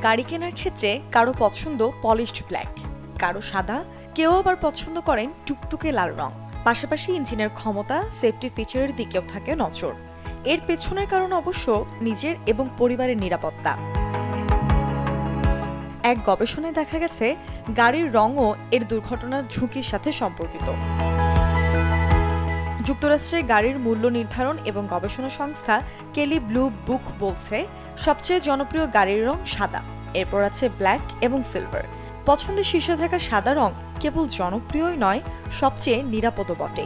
গাড়ি কেনার ক্ষেত্রে কারো পছন্দ পলিশড ব্ল্যাক, কারো সাদা, কেউ আবার পছন্দ করেন টুকটুকে লাল রং। পাশাপাশি ইঞ্জিনের ক্ষমতা, সেফটি ফিচারের দিকেও থাকে নজর। এর পেছনের কারণ অবশ্য নিজের এবং পরিবারের নিরাপত্তা। এক গবেষণায় দেখা গেছে গাড়ির রঙও এর দুর্ঘটনার ঝুঁকির সাথে সম্পর্কিত। যুক্তরাষ্ট্রে গাড়ির মূল্য নির্ধারণ এবং গবেষণা সংস্থা কেলি ব্লু বুক বলছে সবচেয়ে জনপ্রিয় গাড়ির রং সাদা, এরপর আছে ব্ল্যাক এবং সিলভার। পছন্দের শীর্ষে থাকা সাদা রং কেবল জনপ্রিয়ই নয়, সবচেয়ে নিরাপদও বটে।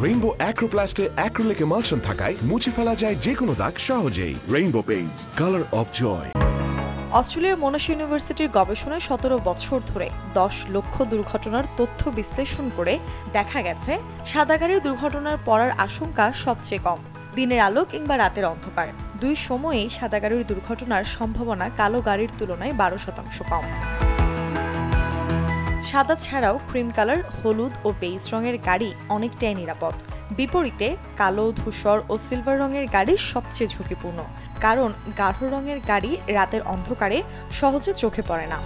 রেইনবো অ্যাক্রোপ্লাস্টে অ্যাক্রিলিক এমালশন থাকায় মুছে ফেলা যায় যে কোনো দাগ সহজেই। Rainbow paints, colour of joy. অস্ট্রেলিয়ার মোনাশ ইউনিভার্সিটির গবেষণায় ১৭ বছর ধরে ১০ লক্ষ দুর্ঘটনার তথ্য বিশ্লেষণ করে দেখা গেছে সাদা গাড়ির দুর্ঘটনার পড়ার আশঙ্কা সবচেয়ে কম। দিনের আলো কিংবা রাতের অন্ধকার, দুই সময়েই সাদা গাড়ির দুর্ঘটনার সম্ভাবনা কালো গাড়ির তুলনায় ১২% কম। সাদা ছাড়াও ক্রিম কালার, হলুদ ও বেইজ রঙের গাড়ি অনেকটাই নিরাপদ। বিপরীতে কালো, ধূসর ও সিলভার রঙের গাড়ি সবচেয়ে ঝুঁকিপূর্ণ, কারণ গাঢ় রঙের গাড়ি রাতের অন্ধকারে সহজে চোখে পড়ে না।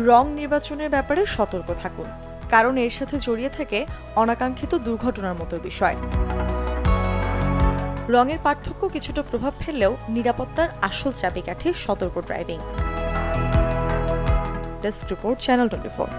রং নির্বাচনের ব্যাপারে সতর্ক থাকুন, কারণ এর সাথে জড়িয়ে থাকে অনাকাঙ্ক্ষিত দুর্ঘটনার মতো বিষয়। রঙের পার্থক্য কিছুটা প্রভাব ফেললেও নিরাপত্তার আসল চাবিকাঠি সতর্ক ড্রাইভিং। Desk report, channel 24।